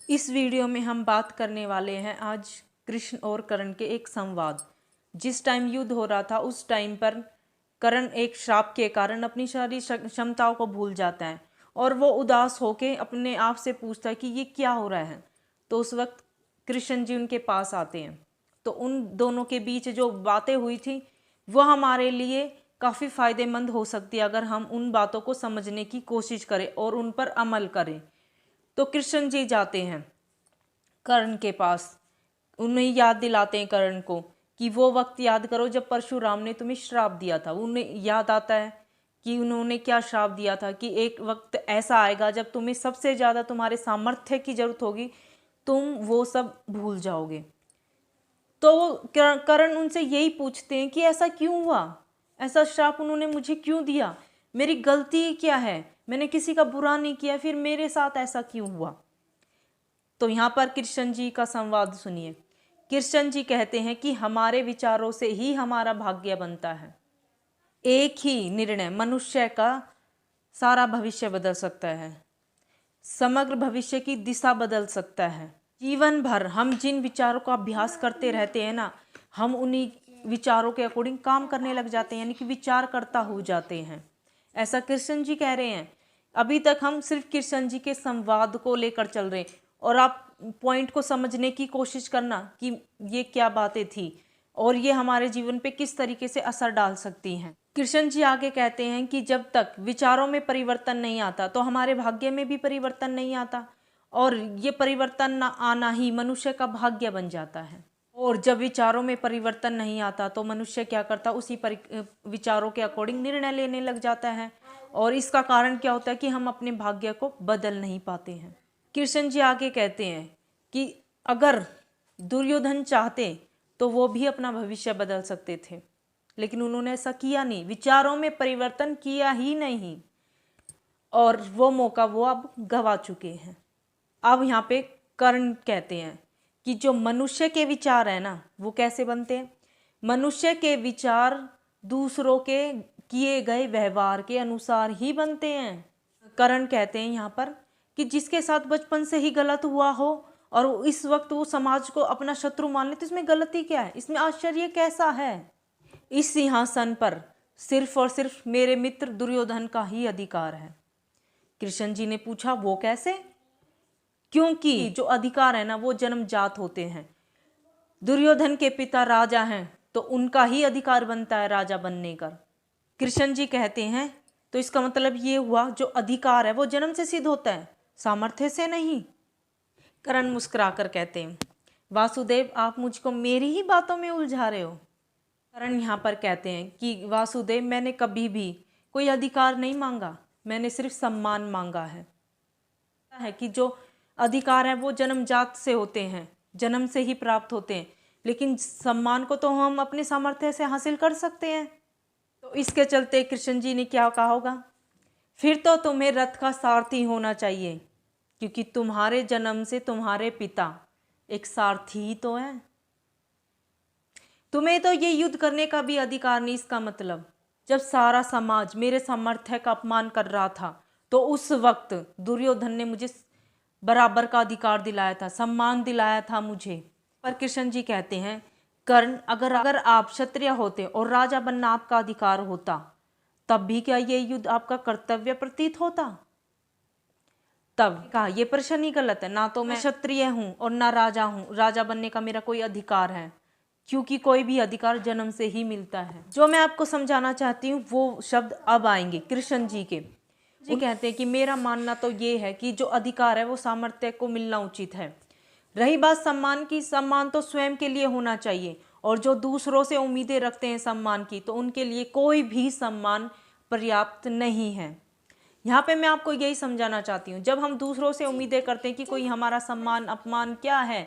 इस वीडियो में हम बात करने वाले हैं आज कृष्ण और कर्ण के एक संवाद। जिस टाइम युद्ध हो रहा था उस टाइम पर कर्ण एक श्राप के कारण अपनी सारी क्षमताओं को भूल जाता है और वो उदास होके अपने आप से पूछता है कि ये क्या हो रहा है। तो उस वक्त कृष्ण जी उनके पास आते हैं। तो उन दोनों के बीच जो बातें हुई थी वह हमारे लिए काफ़ी फ़ायदेमंद हो सकती है अगर हम उन बातों को समझने की कोशिश करें और उन पर अमल करें। तो कृष्ण जी जाते हैं कर्ण के पास, उन्हें याद दिलाते हैं कर्ण को कि वो वक्त याद करो जब परशुराम ने तुम्हें श्राप दिया था। उन्हें याद आता है कि उन्होंने क्या श्राप दिया था कि एक वक्त ऐसा आएगा जब तुम्हें सबसे ज़्यादा तुम्हारे सामर्थ्य की जरूरत होगी, तुम वो सब भूल जाओगे। तो वो कर्ण उनसे यही पूछते हैं कि ऐसा क्यों हुआ, ऐसा श्राप उन्होंने मुझे क्यों दिया, मेरी गलती क्या है, मैंने किसी का बुरा नहीं किया, फिर मेरे साथ ऐसा क्यों हुआ। तो यहाँ पर कृष्ण जी का संवाद सुनिए। कृष्ण जी कहते हैं कि हमारे विचारों से ही हमारा भाग्य बनता है। एक ही निर्णय मनुष्य का सारा भविष्य बदल सकता है, समग्र भविष्य की दिशा बदल सकता है। जीवन भर हम जिन विचारों का अभ्यास करते रहते हैं ना, हम उन्हीं विचारों के अकॉर्डिंग काम करने लग जाते हैं, यानी कि विचारकर्ता हो जाते हैं। ऐसा कृष्ण जी कह रहे हैं। अभी तक हम सिर्फ कृष्ण जी के संवाद को लेकर चल रहे हैं और आप पॉइंट को समझने की कोशिश करना कि ये क्या बातें थी और ये हमारे जीवन पे किस तरीके से असर डाल सकती हैं। कृष्ण जी आगे कहते हैं कि जब तक विचारों में परिवर्तन नहीं आता तो हमारे भाग्य में भी परिवर्तन नहीं आता और ये परिवर्तन न आना ही मनुष्य का भाग्य बन जाता है। और जब विचारों में परिवर्तन नहीं आता तो मनुष्य क्या करता, उसी विचारों के अकॉर्डिंग निर्णय लेने लग जाता है और इसका कारण क्या होता है कि हम अपने भाग्य को बदल नहीं पाते हैं। कृष्ण जी आगे कहते हैं कि अगर दुर्योधन चाहते तो वो भी अपना भविष्य बदल सकते थे, लेकिन उन्होंने ऐसा किया नहीं, विचारों में परिवर्तन किया ही नहीं और वो मौका वो अब गवा चुके हैं। अब यहाँ पे कर्ण कहते हैं कि जो मनुष्य के विचार है ना वो कैसे बनते हैं। मनुष्य के विचार दूसरों के किए गए व्यवहार के अनुसार ही बनते हैं। कर्ण कहते हैं यहाँ पर कि जिसके साथ बचपन से ही गलत हुआ हो और इस वक्त वो समाज को अपना शत्रु मान ले तो इसमें गलती क्या है, इसमें आश्चर्य कैसा है। इस सिंहासन पर सिर्फ और सिर्फ मेरे मित्र दुर्योधन का ही अधिकार है। कृष्ण जी ने पूछा वो कैसे, क्योंकि जो अधिकार है ना वो जन्मजात होते हैं। दुर्योधन के पिता राजा हैं तो उनका ही अधिकार बनता है राजा बनने का। कृष्ण जी कहते हैं तो इसका मतलब ये हुआ जो अधिकार है वो जन्म से सिद्ध होता है, सामर्थ्य से नहीं। कर्ण मुस्कुराकर कहते हैं वासुदेव आप मुझको मेरी ही बातों में उलझा रहे हो। कर्ण यहाँ पर कहते हैं कि वासुदेव मैंने कभी भी कोई अधिकार नहीं मांगा, मैंने सिर्फ सम्मान मांगा है कि जो अधिकार है वो जन्मजात से होते हैं, जन्म से ही प्राप्त होते हैं, लेकिन सम्मान को तो हम अपने सामर्थ्य से हासिल कर सकते हैं। तो इसके चलते कृष्ण जी ने क्या कहा होगा, फिर तो तुम्हें रथ का सारथी होना चाहिए क्योंकि तुम्हारे जन्म से तुम्हारे पिता एक सारथी ही तो है। तुम्हें तो ये युद्ध करने का भी अधिकार नहीं। इसका मतलब जब सारा समाज मेरे सामर्थ्य का अपमान कर रहा था तो उस वक्त दुर्योधन ने मुझे बराबर का अधिकार दिलाया था, सम्मान दिलाया था मुझे। पर कृष्ण जी कहते हैं कर्ण अगर आप क्षत्रिय होते और राजा बनना आपका अधिकार होता तब भी क्या ये युद्ध आपका कर्तव्य प्रतीत होता। तब कहा ये प्रश्न ही गलत है, ना तो मैं क्षत्रिय हूँ और ना राजा हूँ, राजा बनने का मेरा कोई अधिकार है, क्योंकि कोई भी अधिकार जन्म से ही मिलता है। जो मैं आपको समझाना चाहती हूँ वो शब्द अब आएंगे कृष्ण जी के। जी कहते हैं कि मेरा मानना तो ये है कि जो अधिकार है वो सामर्थ्य को मिलना उचित है। रही बात सम्मान की, सम्मान तो स्वयं के लिए होना चाहिए और जो दूसरों से उम्मीदें रखते हैं सम्मान की तो उनके लिए कोई भी सम्मान पर्याप्त नहीं है। यहाँ पे मैं आपको यही समझाना चाहती हूँ, जब हम दूसरों से उम्मीदें करते हैं कि कोई हमारा सम्मान अपमान क्या है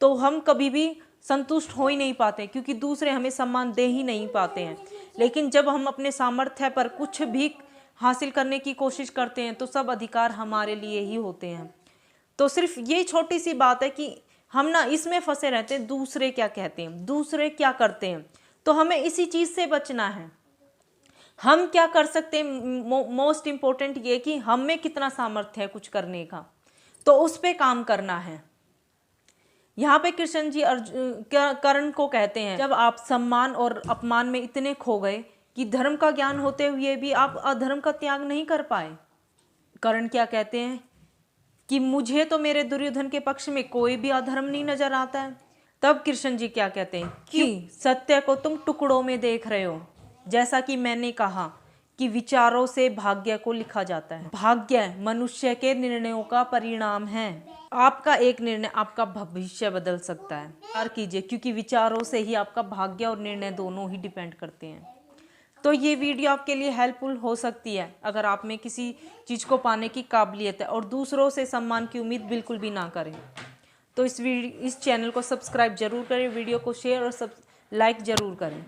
तो हम कभी भी संतुष्ट हो ही नहीं पाते क्योंकि दूसरे हमें सम्मान दे ही नहीं पाते हैं। लेकिन जब हम अपने सामर्थ्य पर कुछ भी हासिल करने की कोशिश करते हैं तो सब अधिकार हमारे लिए ही होते हैं। तो सिर्फ ये छोटी सी बात है कि हम ना इसमें फंसे रहते हैं, दूसरे क्या कहते हैं, दूसरे क्या करते हैं, तो हमें इसी चीज़ से बचना है। हम क्या कर सकते हैं, मोस्ट इम्पोर्टेंट ये कि हम में कितना सामर्थ्य है कुछ करने का। तो उस पे काम करना है। यहाँ पे कृष्ण जी कर्ण को कहते हैं, जब आप सम्मान और अपमान में इतने खो गए कि धर्म का ज्ञान होते हुए भी आप अधर्म का त्याग नहीं कर पाए। कर्ण क्या कहते हैं कि मुझे तो मेरे दुर्योधन के पक्ष में कोई भी अधर्म नहीं नजर आता है। तब कृष्ण जी क्या कहते हैं कि सत्य को तुम टुकड़ों में देख रहे हो। जैसा कि मैंने कहा कि विचारों से भाग्य को लिखा जाता है। भाग्य मनुष्य के निर्णयों का परिणाम है। आपका एक निर्णय आपका भविष्य बदल सकता है। विचार कीजिए, क्योंकि विचारों से ही आपका भाग्य और निर्णय दोनों ही डिपेंड करते हैं। तो ये वीडियो आपके लिए हेल्पफुल हो सकती है अगर आप में किसी चीज़ को पाने की काबिलियत है और दूसरों से सम्मान की उम्मीद बिल्कुल भी ना करें। तो इस चैनल को सब्सक्राइब जरूर करें, वीडियो को शेयर और लाइक ज़रूर करें।